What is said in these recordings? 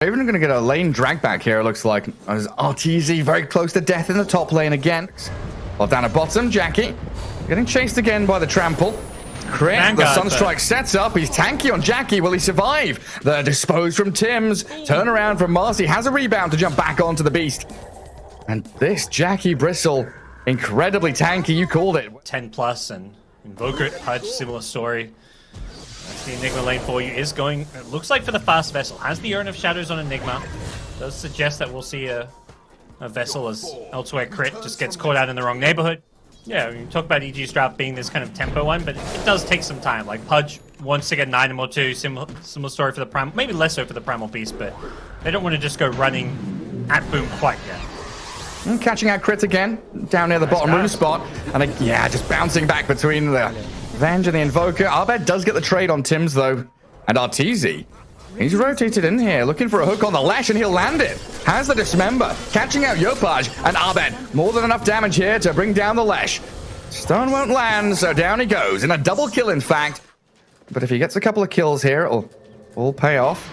Even going to get a lane drag back here, it looks like. As RTZ very close to death in the top lane again. Well, down at bottom, Jackie getting chased again by the trample. Crit, the Sunstrike sets up. He's tanky on Jackie. Will he survive? The dispose from Tim's. Turn around from Marcy. Has a rebound to jump back onto the beast. And this Jackie Bristle, incredibly tanky. You called it. 10 plus and Invoker Pudge, similar story. That's the Enigma lane for you. Is going, it looks like for the fast Vessel. Has the Urn of Shadows on Enigma. Does suggest that we'll see a Vessel as elsewhere Crit just gets caught out in the wrong neighborhood. Yeah, we talk about EG's draft being this kind of tempo one, but it does take some time. Like Pudge wants to get an item or two. Similar story for the Primal, maybe less so for the Primal Beast, but they don't want to just go running at Boom quite yet. And catching out Crit again, down near the bottom room spot. And yeah, just bouncing back between the Venge and the Invoker. ABED does get the trade on Tim's though. And RTZ, he's rotated in here, looking for a hook on the Lash, and he'll land it. Has the Dismember, catching out Yopaj, and ABED. More than enough damage here to bring down the Lash. Stun won't land, so down he goes. In a double kill, in fact. But if he gets a couple of kills here, it'll all pay off.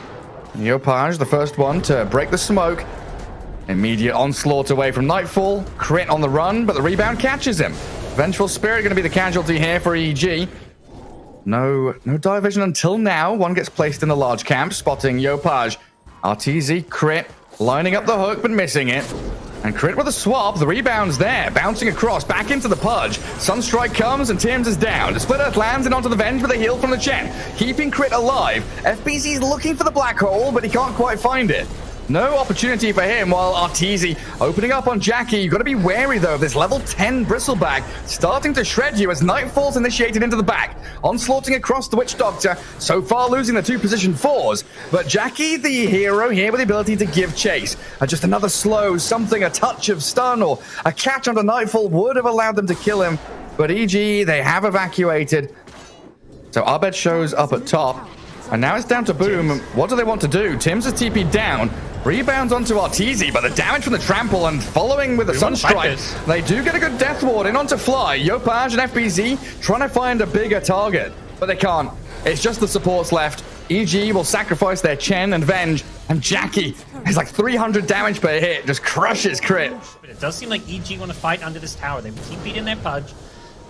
Yopaj, the first one to break the smoke. Immediate onslaught away from Nightfall. Crit on the run, but the rebound catches him. Vengeful Spirit going to be the casualty here for EG. No dive vision until now. One gets placed in the large camp, spotting Yopaj. RTZ Crit, lining up the hook, but missing it. And Crit with a swap, the rebound's there, bouncing across, back into the Pudge. Sunstrike comes and Tim's is down. The Split Earth lands and onto the Venge with a heal from the Chen, keeping Crit alive. FBC's looking for the black hole, but he can't quite find it. No opportunity for him, while RTZ opening up on Jackie. You've got to be wary, though, of this level 10 Bristleback starting to shred you as Nightfall's initiated into the back. Onslaughting across the Witch Doctor, so far losing the 2 position 4s. But Jackie, the hero here with the ability to give chase. Just another slow, something, a touch of stun or a catch onto Nightfall would have allowed them to kill him. But EG, they have evacuated. So ABED shows up at top. And now it's down to Boom. What do they want to do? Tim's is TP'd down. Rebounds onto RTZ, but the damage from the trample and following with the Sunstrike. They do get a good death ward in onto Fly. Yopaj and FBZ trying to find a bigger target, but they can't. It's just the supports left. EG will sacrifice their Chen and Venge, and Jackie is like 300 damage per hit, just crushes Crit. But it does seem like EG want to fight under this tower. They've TP'd in their Pudge.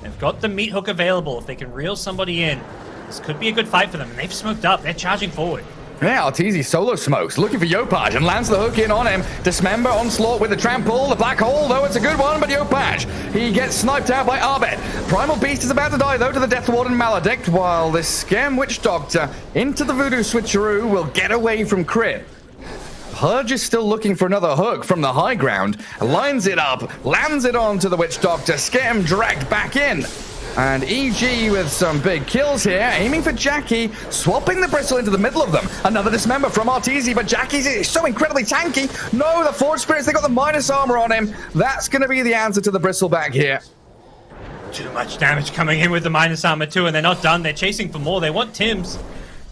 They've got the meat hook available. If they can reel somebody in, this could be a good fight for them, and they've smoked up. They're charging forward. Yeah, RTZ solo smokes, looking for Yopaj and lands the hook in on him. Dismember onslaught with the trample. The black hole, though, it's a good one, but Yopaj, he gets sniped out by ABED. Primal Beast is about to die, though, to the Death Ward and Maledict, while this Scam Witch Doctor into the Voodoo Switcheroo will get away from Crit. Pudge is still looking for another hook from the high ground, lines it up, lands it onto the Witch Doctor. Scam dragged back in. And EG with some big kills here, aiming for Jackie, swapping the Bristle into the middle of them. Another Dismember from RTZ, but Jackie's so incredibly tanky. No, the Forge Spirits, they got the minus armor on him. That's going to be the answer to the Bristleback here. Too much damage coming in with the minus armor too, and they're not done. They're chasing for more. They want Tim's.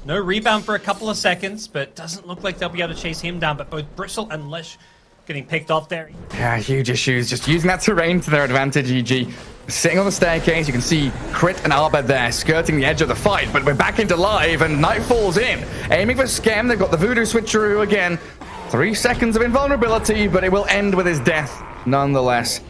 No rebound for a couple of seconds, but doesn't look like they'll be able to chase him down. But both Bristle and Lesh getting picked off there. Yeah, huge issues. Just using that terrain to their advantage, EG. Sitting on the staircase, you can see Crit and ABED there, skirting the edge of the fight, but we're back into live, and Nightfall's in. Aiming for Scam, they've got the Voodoo Switcheroo again. 3 seconds of invulnerability, but it will end with his death, nonetheless.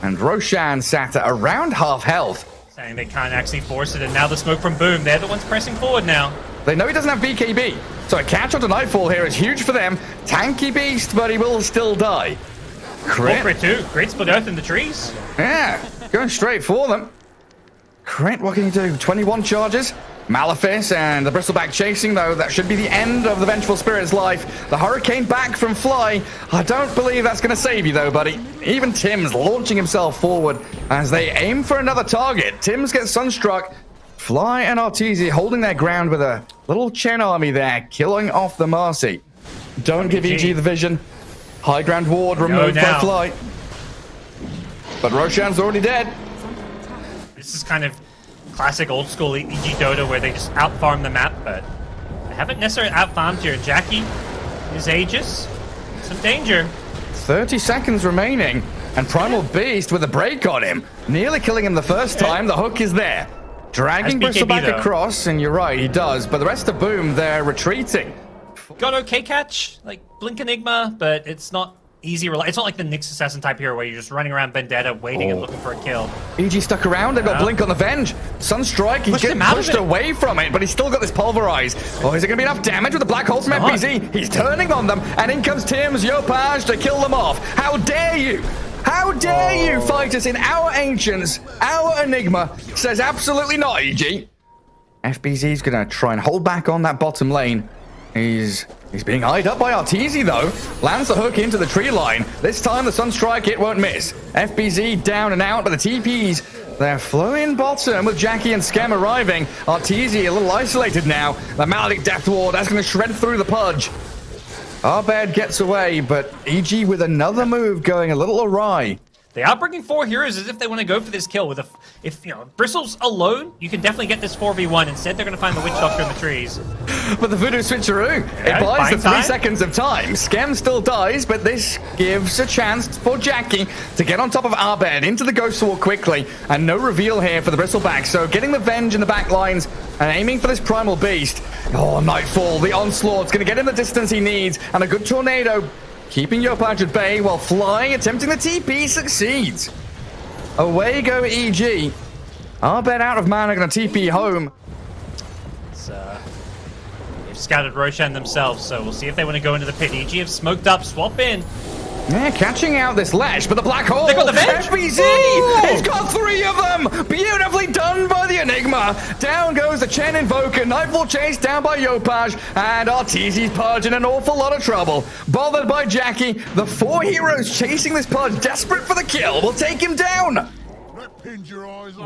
And Roshan sat at around half health. Saying they can't actually force it, and now the smoke from Boom. They're the ones pressing forward now. They know he doesn't have BKB, so a catch onto Nightfall here is huge for them. Tanky beast, but he will still die. Crit too. Great Split Earth in the trees. Yeah, going straight for them. Crit, what can you do? 21 charges. Malefice and the Bristleback chasing, though. That should be the end of the Vengeful Spirit's life. The Hurricane back from Fly. I don't believe that's going to save you, though, buddy. Even Tim's launching himself forward as they aim for another target. Tim's gets Sunstruck. Fly and RTZ holding their ground with a little Chen army there, killing off the Marcy. Don't give EG the vision. High ground ward removed by Fly. But Roshan's already dead. This is kind of classic old school EG Dota where they just out-farm the map, but they haven't necessarily out-farmed here. Jackie is Aegis. Some danger. 30 seconds remaining, and Primal Beast with a break on him. Nearly killing him the first time. The hook is there. Dragging Bristleback across, and you're right, he does. But the rest of Boom, they're retreating. Got okay catch, like Blink Enigma, but it's not easy. It's not like the Nyx Assassin type hero where you're just running around Vendetta waiting and looking for a kill. EG stuck around. They've got Blink on the Venge. Sunstrike, he's getting pushed away from it, but he's still got this Pulverize. Oh, is it going to be enough damage with the Black Hole from FBZ? He's turning on them, and in comes Tim's Yopaj to kill them off. How dare you? How dare you fight us in our Ancients? Our Enigma says absolutely not, EG. FBZ's going to try and hold back on that bottom lane. He's being eyed up by Arteezy, though. Lands the hook into the tree line. This time, the Sunstrike, it won't miss. FBZ down and out, but the TPs, they're flowing bottom with Jackie and Skem arriving. Arteezy a little isolated now. The Maledict Death Ward, that's going to shred through the Pudge. ABED gets away, but EG with another move going a little awry. They are bringing 4 heroes as if they want to go for this kill. If Bristles alone, you can definitely get this 4v1. Instead, they're going to find the Witch Doctor in the trees. But the Voodoo Switcheroo, it buys the 3 seconds of time. Skem still dies, but this gives a chance for Jackie to get on top of ABED into the Ghost War quickly. And no reveal here for the Bristleback. So getting the Venge in the back lines and aiming for this Primal Beast. Oh, Nightfall, the Onslaught's going to get him the distance he needs. And a good Tornado keeping Yopaj at bay while flying, attempting the TP, succeeds. Away go EG. ABED out of mana, going to TP home. They've scouted Roshan themselves, so we'll see if they want to go into the pit. EG have smoked up, swap in. Yeah, catching out this Lesh, but the Black Hole! They got the Venge! FBZ! He's got 3 of them! Beautifully done by the Enigma! Down goes the Chen Invoker, Nightfall chased down by Yopaj, and Arteezy's Pudge in an awful lot of trouble. Bothered by Jackie, the 4 heroes chasing this Pudge, desperate for the kill, will take him down!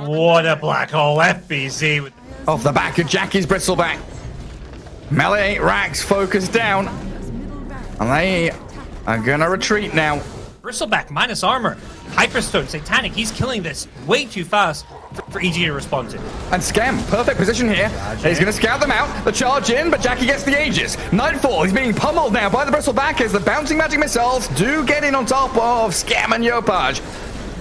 What a Black Hole, FBZ! With off the back of Jackie's Bristleback. Melee Rax focused down, and they are gonna retreat now. Bristleback minus armor. Hyperstone, Satanic, he's killing this way too fast for EG to respond to. And Skem, perfect position here. He's going to scout them out. The charge in, but Jackie gets the Aegis. Nightfall, he's being pummeled now by the Bristleback as the bouncing magic missiles do get in on top of Skem and Yopaj.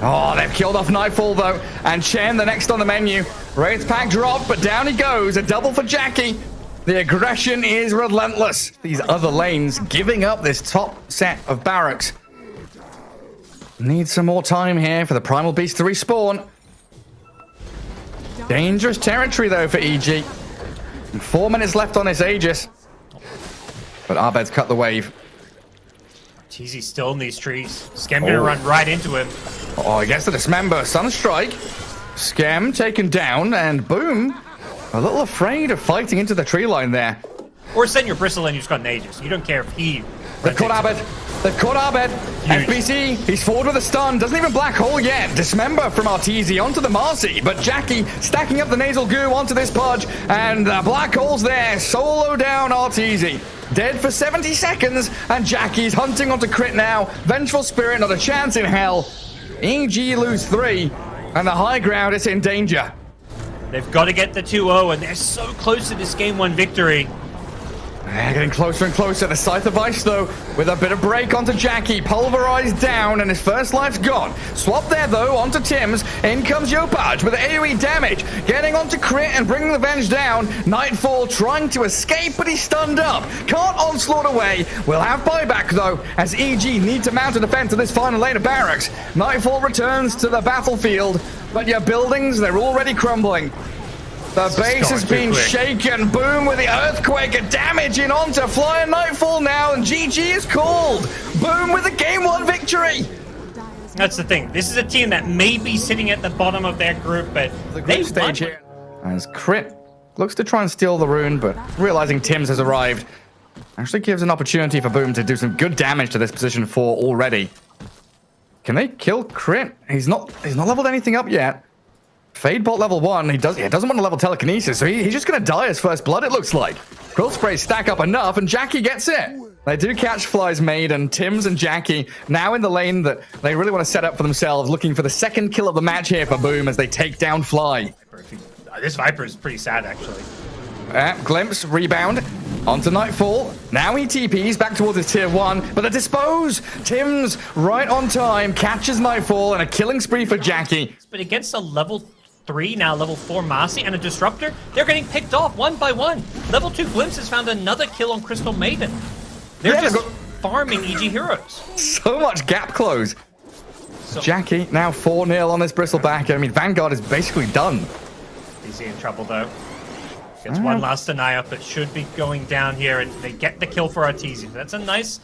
Oh, they've killed off Nightfall, though. And Chen, the next on the menu. Wraith's pack dropped, but down he goes. A double for Jackie. The aggression is relentless. These other lanes giving up this top set of barracks. Need some more time here for the Primal Beast to respawn. Dangerous territory, though, for EG. 4 minutes left on this Aegis. But ABED's cut the wave. Arteezy's still in these trees. Skem gonna run right into him. Oh, he gets the Dismember. Sunstrike. Skem taken down, and boom. A little afraid of fighting into the tree line there. Or send your Bristle in who's got an Aegis. You don't care if he... They've caught ABED. They've caught ABED. FBC, he's forward with a stun. Doesn't even Black Hole yet. Dismember from Arteezy onto the Marcy. But Jackie stacking up the Nasal Goo onto this Pudge. And the Black Hole's there. Solo down Arteezy. Dead for 70 seconds. And Jackie's hunting onto crit now. Vengeful Spirit, not a chance in hell. EG lose 3. And the high ground is in danger. They've got to get the 2-0, and they're so close to this Game 1 victory. They're getting closer and closer. The Scythe of Ice, though, with a bit of break onto Jackie. Pulverized down, and his first life's gone. Swap there, though, onto Tim's. In comes Yopaj with AoE damage. Getting onto crit and bringing the Venge down. Nightfall trying to escape, but he's stunned up. Can't onslaught away. We'll have buyback, though, as EG need to mount a defense to this final lane of barracks. Nightfall returns to the battlefield, but your buildings, they're already crumbling. The base has been shaken. Boom with the earthquake. Damage in onto Flying Nightfall now, and GG is called. Boom with the Game 1 victory. That's the thing. This is a team that may be sitting at the bottom of their group, but they stage here. As Crit looks to try and steal the rune, but realizing Tim's has arrived, actually gives an opportunity for Boom to do some good damage to this position 4 already. Can they kill Crit? He's not leveled anything up yet. Fadebolt level 1, he doesn't want to level telekinesis, so he's just going to die as first blood, it looks like. Quill Spray stack up enough, and Jackie gets it. They do catch Fly's Maid, and Tim's and Jackie now in the lane that they really want to set up for themselves, looking for the second kill of the match here for Boom as they take down Fly. This Viper is pretty sad, actually. Glimpse, rebound, onto Nightfall. Now he TPs back towards his tier 1, but the dispose. Tim's right on time, catches Nightfall, and a killing spree for Jackie. But against a level 3, now level 4 Marcy, and a Disruptor. They're getting picked off one by one. Level 2 Glimpse has found another kill on Crystal Maiden. They're just farming EG heroes. So much gap close. Jackie now 4-0 on this Bristleback. I mean, Vanguard is basically done. He's in trouble though. Gets one last deny up, but should be going down here, and they get the kill for Arteezy. That's a nice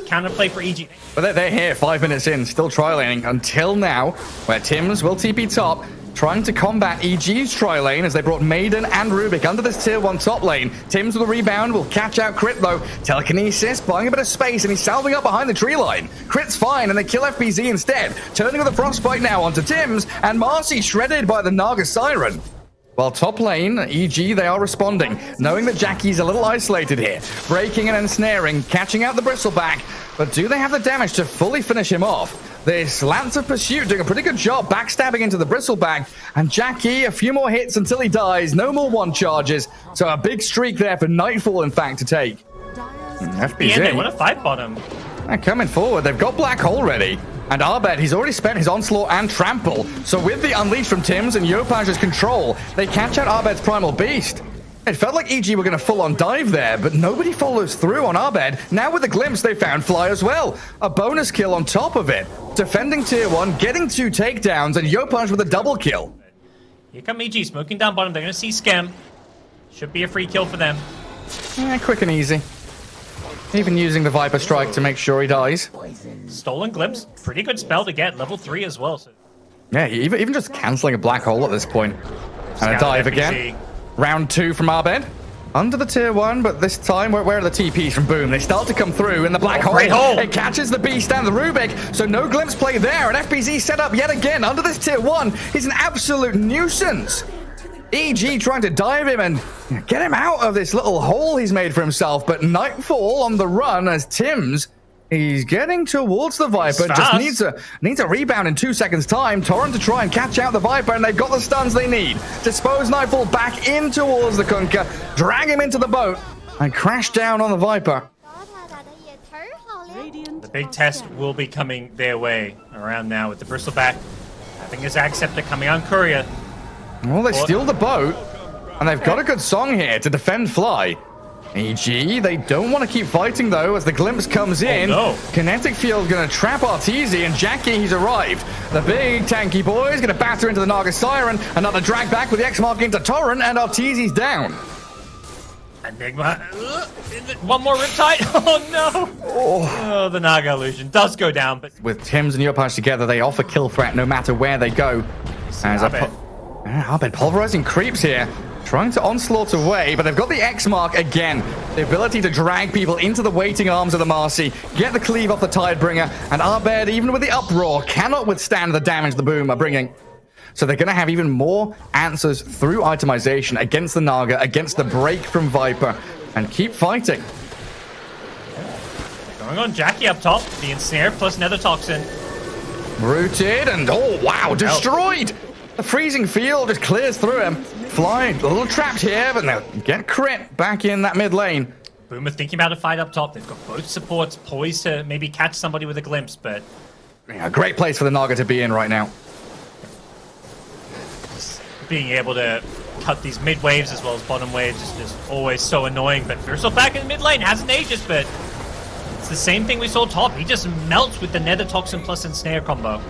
counterplay for EG. But they're here 5 minutes in, still tri-laning until now, where Tims will TP top, trying to combat EG's tri-lane as they brought Maiden and Rubik under this tier 1 top lane. Tims with a rebound will catch out Crit though. Telekinesis buying a bit of space, and he's salving up behind the tree line. Crit's fine, and they kill FBZ instead. Turning with a Frostbite now onto Tims, and Marcy shredded by the Naga Siren. While top lane, EG, they are responding, knowing that Jackie's a little isolated here. Breaking and ensnaring, catching out the Bristleback, but do they have the damage to fully finish him off? This Lance of Pursuit doing a pretty good job backstabbing into the Bristleback, and Jackie, a few more hits until he dies, no more 1 charges, so a big streak there for Nightfall, in fact, to take. FBZ, Yeah, they want to fight bottom. they're coming forward, they've got Black Hole ready. And ABED, he's already spent his Onslaught and Trample. So with the Unleash from Tims and Yopaj's control, they catch out ABED's Primal Beast. It felt like EG were going to full-on dive there, but nobody follows through on ABED. Now with the Glimpse, they found Fly as well. A bonus kill on top of it. Defending tier 1, getting 2 takedowns, and Yopaj with a double kill. Here come EG, smoking down bottom. They're going to see Scam. Should be a free kill for them. Quick and easy. Even using the Viper Strike to make sure he dies. Stolen Glimpse, pretty good spell to get, level 3 as well. So. Yeah, even just cancelling a Black Hole at this point. And a dive again. Round 2 from ABED. Under the tier 1, but this time, where are the TPs from Boom? They start to come through in the Black Hole. It catches the Beast and the Rubik, so no Glimpse play there. And FBZ set up yet again under this tier 1. He's an absolute nuisance. EG trying to dive him and get him out of this little hole he's made for himself, but Nightfall on the run as Tims, he's getting towards the Viper, just needs a rebound in 2 seconds time. Torrent to try and catch out the Viper, and they've got the stuns they need. Dispose Nightfall back in towards the Kunkka, drag him into the boat, and crash down on the Viper. The big test will be coming their way around now with the Bristleback. I think there's Acceptor coming on Courier. Well, they steal the boat, and they've got a good song here to defend Fly. EG, they don't want to keep fighting, though, as the Glimpse comes in. Oh, no. Kinetic Field going to trap Arteezy, and Jackie, he's arrived. The big tanky boy is going to batter into the Naga Siren. Another drag back with the X-Mark into Torrent, and Arteezy's down. Enigma. One more Riptide. Oh, no. Oh, the Naga illusion does go down, but... With Tims and Yopaj together, they offer kill threat no matter where they go. As ABED pulverizing creeps here, trying to onslaught away, but they've got the X-Mark again. The ability to drag people into the waiting arms of the Marcy, get the cleave off the Tidebringer, and ABED, even with the uproar, cannot withstand the damage the Boom are bringing. So they're going to have even more answers through itemization against the Naga, against the break from Viper, and keep fighting. Going on Jackie up top, the Ensnare plus Nether Toxin. Rooted, and oh wow, destroyed! The freezing field just clears through him. Flying, a little trapped here, but they'll get Crit back in that mid lane. Boomer thinking about a fight up top. They've got both supports poised to maybe catch somebody with a glimpse, but... Yeah, a great place for the Naga to be in right now. Being able to cut these mid waves as well as bottom waves is just always so annoying, but Versal back in the mid lane, hasn't Aegis, but it's the same thing we saw top. He just melts with the Nether Toxin plus Ensnare combo.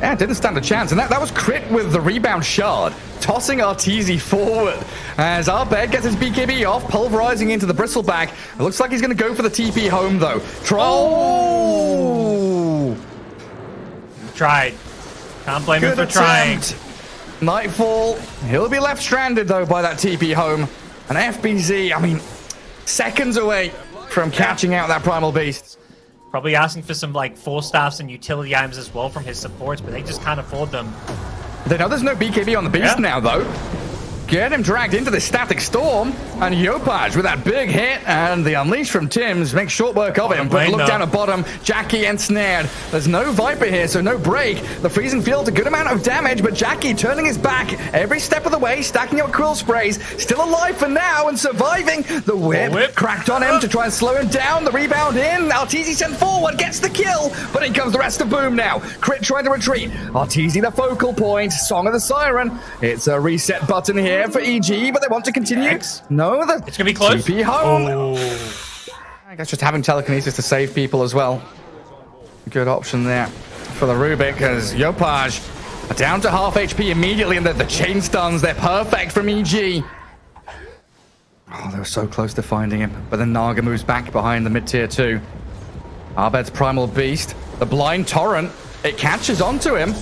Yeah, didn't stand a chance, and that was Crit with the rebound shard, tossing Arteezy forward. As ABED gets his BKB off, pulverizing into the Bristleback. It looks like he's going to go for the TP home, though. Tried. Can't blame him for trying. Nightfall. He'll be left stranded, though, by that TP home. And FBZ, I mean, seconds away from catching out that Primal Beast. Probably asking for some, like, Force Staffs and utility items as well from his supports, but they just can't afford them. They know there's no BKB on the Beast now, though. get him dragged into the static storm. And Yopaj with that big hit, and the unleash from Tims makes short work of him. But look down at bottom, Jackie ensnared. There's no Viper here, so no break. The freezing field's a good amount of damage, but Jackie turning his back every step of the way, stacking up quill sprays, still alive for now and surviving. The whip cracked on him to try and slow him down. The rebound in, Arteezy sent forward, gets the kill, but in comes the rest of Boom now. Crit trying to retreat. Arteezy the focal point, Song of the Siren. It's a reset button here for EG, but they want to continue. No, it's gonna be close. TP home. I guess just having telekinesis to save people as well. Good option there for the Rubik, as Yopaj are down to half HP immediately, and the chain stuns, they're perfect from EG. Oh, they were so close to finding him, but then Naga moves back behind the mid-tier 2. Abed's Primal Beast, the Blind Torrent, it catches onto him.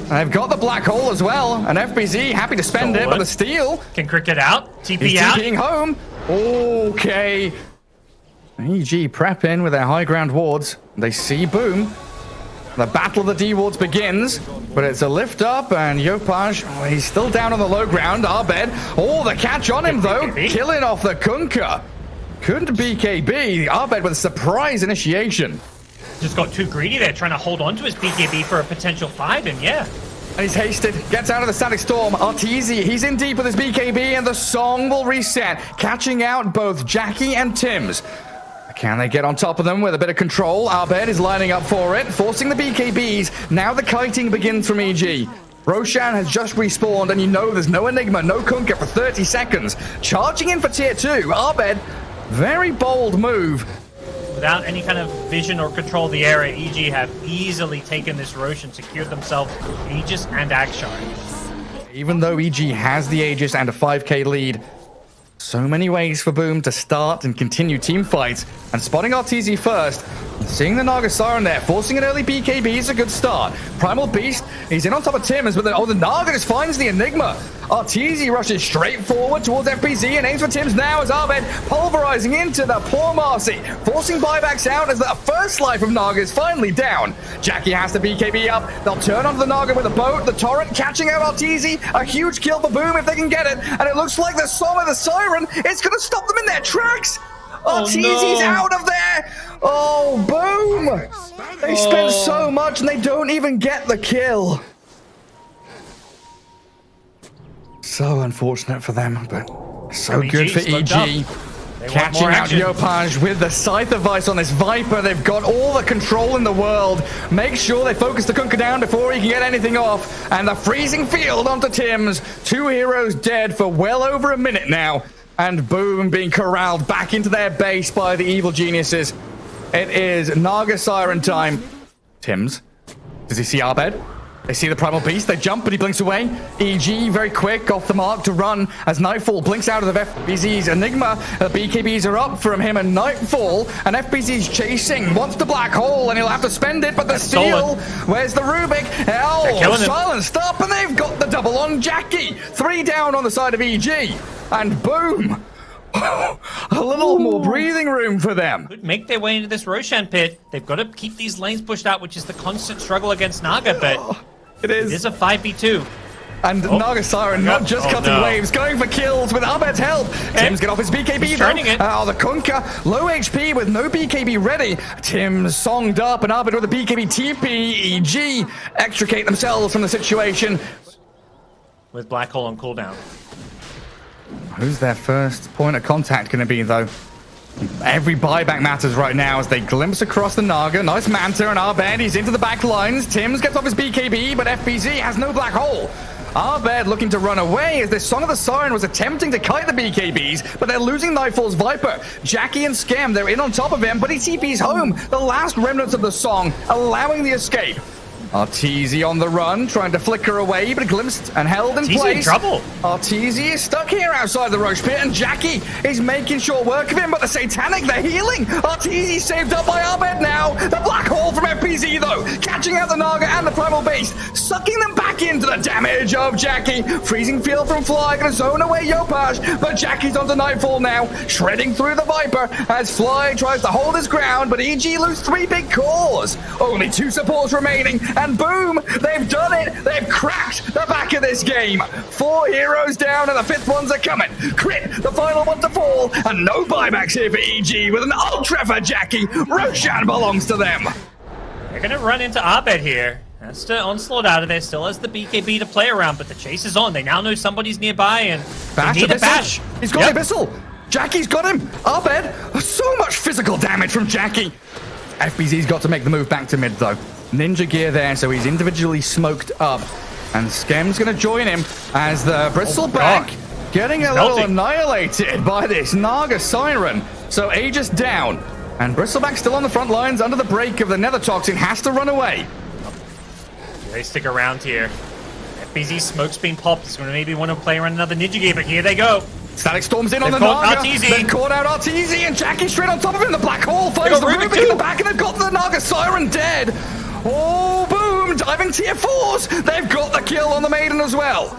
And they've got the Black Hole as well, and FBZ happy to spend it, but the steal. Can Cricket out? TP He's out? TPing home. Okay. EG prep in with their high ground wards. They see Boom. The battle of the D wards begins, but it's a lift up, and Yopaj, he's still down on the low ground. Abed, the catch on him though, killing off the Kunkka. Couldn't BKB. Abed with a surprise initiation. Just got too greedy there, trying to hold on to his BKB for a potential fight, and yeah. And he's hasted, gets out of the static storm. Arteezy, he's in deep with his BKB, and the song will reset, catching out both Jackie and Tims. Can they get on top of them with a bit of control? Abed is lining up for it, forcing the BKBs. Now the kiting begins from EG. Roshan has just respawned, and you know there's no Enigma, no Kunkka for 30 seconds. Charging in for tier 2. Abed, very bold move. Without any kind of vision or control of the area, EG have easily taken this Roshan, secured themselves Aegis and Action. Even though EG has the Aegis and a 5k lead, so many ways for Boom to start and continue team fights, and spotting Arteezy first, seeing the Naga Siren there, forcing an early BKB is a good start. Primal Beast, he's in on top of Timmers, but the Naga just finds the Enigma. Arteezy rushes straight forward towards FBZ and aims for Tims now as Abed pulverizing into the poor Marcy, forcing buybacks out as the first life of Naga is finally down. Jackie has the BKB up, they'll turn onto the Naga with a boat, the Torrent catching out Arteezy, a huge kill for Boom if they can get it, and it looks like the Song of the Siren is going to stop them in their tracks. Arteezy's out of there. Oh, Boom. They spent so much and they don't even get the kill. So unfortunate for them, but so good for EG. Catching out Yopaj with the Scythe of Vice on this Viper. They've got all the control in the world. Make sure they focus the Kunkka down before he can get anything off. And the freezing field onto Tims. 2 heroes dead for well over a minute now. And Boom being corralled back into their base by the evil geniuses. It is Naga Siren time. Tims, does he see Abed? They see the Primal Beast, they jump, but he blinks away. EG very quick, off the mark to run as Nightfall blinks out of the FBZ's Enigma. The BKBs are up from him and Nightfall, and FBZ's chasing, wants the Black Hole, and he'll have to spend it, but the steal, where's the Rubik? Silenced up, and they've got the double on Jackie. 3 down on the side of EG, and Boom. A little more breathing room for them. Could make their way into this Roshan pit. They've got to keep these lanes pushed out, which is the constant struggle against Naga, but it is a 5v2. And Naga Siren not just cutting waves, going for kills with Abed's help. Tims get off his BKB though. The Kunkka, low HP with no BKB ready. Tims songed up and Abed with a BKB TP. EG extricate themselves from the situation. With Black Hole on cooldown. Who's their first point of contact going to be, though? Every buyback matters right now as they glimpse across the Naga. Nice Manta and Abed. He's into the back lines. Tims gets off his BKB, but FBZ has no Black Hole. Abed looking to run away as this Song of the Siren was attempting to kite the BKBs, but they're losing Nightfall's Viper. Jackie and Scam, they're in on top of him, but he TP's home. The last remnants of the song, allowing the escape. Arteezy on the run, trying to flicker away, but glimpsed and held in place. In trouble. Arteezy is stuck here outside the Roche pit, and Jackie is making short work of him, but the Satanic, they're healing. Arteezy saved up by Abed now. The Black Hole from FPZ, though, catching catching out the Naga and the Primal Beast, sucking them back into the damage of Jackie. Freezing Field from Fly, gonna zone away Yopaj, but Jackie's onto Nightfall now, shredding through the Viper as Fly tries to hold his ground, but EG lose 3 big cores. Only 2 supports remaining, and boom, they've done it. They've cracked the back of this game. 4 heroes down, and the 5th ones are coming. Crit, the final one to fall, and no buybacks here for EG with an ultra for Jackie. Roshan belongs to them. They're gonna run into ABED here. That's the onslaught out of there. Still has the BKB to play around, but the chase is on. They now know somebody's nearby, and they need a bash. He's got the Abyssal. Jackie's got him. ABED. So much physical damage from Jackie. FBZ's got to make the move back to mid, though. Ninja gear there, so he's individually smoked up. And Skem's going to join him as the Bristleback getting a little annihilated by this Naga Siren. So Aegis down. And Bristleback still on the front lines under the break of the Nether Toxin. Has to run away. They stick around here. FBZ smoke's been popped. He's going to maybe want to play around another Ninja gear, but here they go. Static Storm's in on the Naga. They've caught out RTZ, and Jackie straight on top of him. The Black Hole finds the Rubik in the back, and they've got the Naga Siren dead. Oh, boom! Diving tier 4s. They've got the kill on the Maiden as well.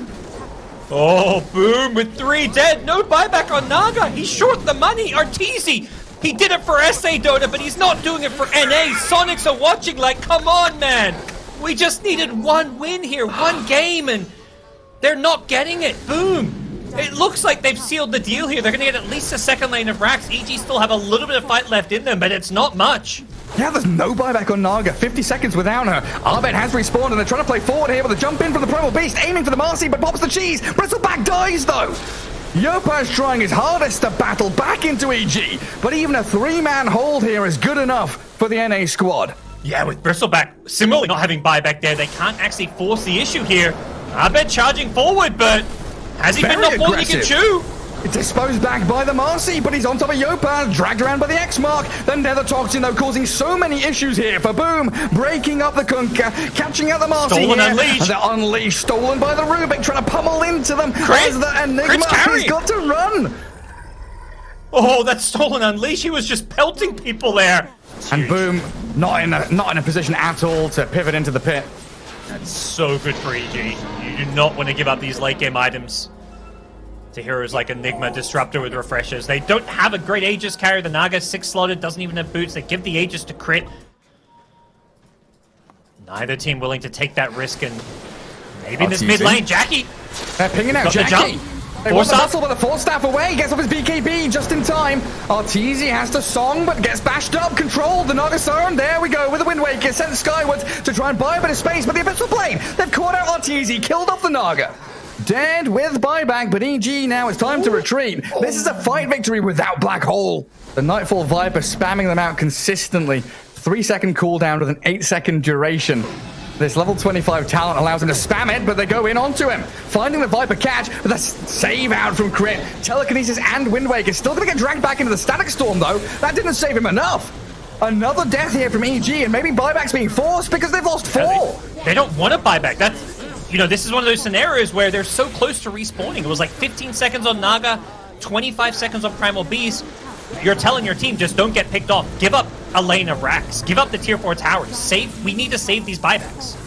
Oh, boom! With 3 dead. No buyback on Naga. He's short the money. Arteezy. He did it for SA Dota, but he's not doing it for NA. Sonics are watching like, come on, man. We just needed 1 win here, 1 game, and they're not getting it. Boom. It looks like they've sealed the deal here. They're going to get at least a second lane of racks. EG still have a little bit of fight left in them, but it's not much. Yeah, there's no buyback on Naga. 50 seconds without her. ABED has respawned, and they're trying to play forward here with a jump in from the Primal Beast, aiming for the Marcy, but pops the cheese. Bristleback dies, though. Yopaj trying his hardest to battle back into EG, but even a 3-man hold here is good enough for the NA squad. Yeah, with Bristleback similarly not having buyback there, they can't actually force the issue here. ABED charging forward, but has he been not more than he can chew? Disposed back by the Marcy, but he's on top of Yopaj, dragged around by the X-Mark. The Nether Toxin, though, causing so many issues here for Boom, breaking up the Kunkka, catching out the Marcy Stolen here. Unleashed. And they're unleashed, stolen by the Rubik, trying to pummel into them. As the Enigma, he's got to run. Oh, that Stolen Unleashed, he was just pelting people there. And Boom, not in a position at all to pivot into the pit. That's so good for EG. You do not want to give up these late game items to heroes like Enigma, Disruptor with refreshers. They don't have a great Aegis carrier. The Naga 6-slotted, doesn't even have boots. They give the Aegis to crit. Neither team willing to take that risk, and maybe in this mid lane, Jackie. They're pinging out Jackie. They want the hustle, but the Force Staff away. Gets off his BKB just in time. Arteezy has to song, but gets bashed up. Controlled. The Naga Siren. There we go with the Wind Waker. Sent skywards to try and buy a bit of space, but the Abyssal Blade. They've caught out Arteezy. Killed off the Naga. Dead with buyback, but EG now it's time to retreat. This is a fight victory without Black Hole. The Nightfall Viper spamming them out consistently. 3-second cooldown with an 8-second duration. This level 25 talent allows him to spam it, but they go in onto him. Finding the Viper catch, but a save out from Crit. Telekinesis and Wind Waker still going to get dragged back into the Static Storm, though. That didn't save him enough. Another death here from EG, and maybe buyback's being forced because they've lost 4. They don't want to buy back. That's, you know, this is one of those scenarios where they're so close to respawning. It was like 15 seconds on Naga, 25 seconds on Primal Beast. You're telling your team, just don't get picked off. Give up a lane of racks. Give up the tier 4 towers. We need to save these buybacks.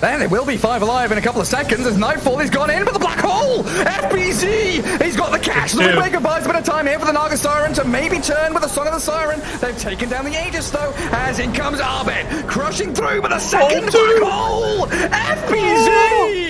Then it will be 5 alive in a couple of seconds as Nightfall is gone in, but the Black Hole! FBZ! He's got the catch. The Wind Waker buys a bit of time here for the Naga Siren to maybe turn with the Song of the Siren. They've taken down the Aegis, though, as in comes ABED, crushing through with a second Black Hole! FBZ!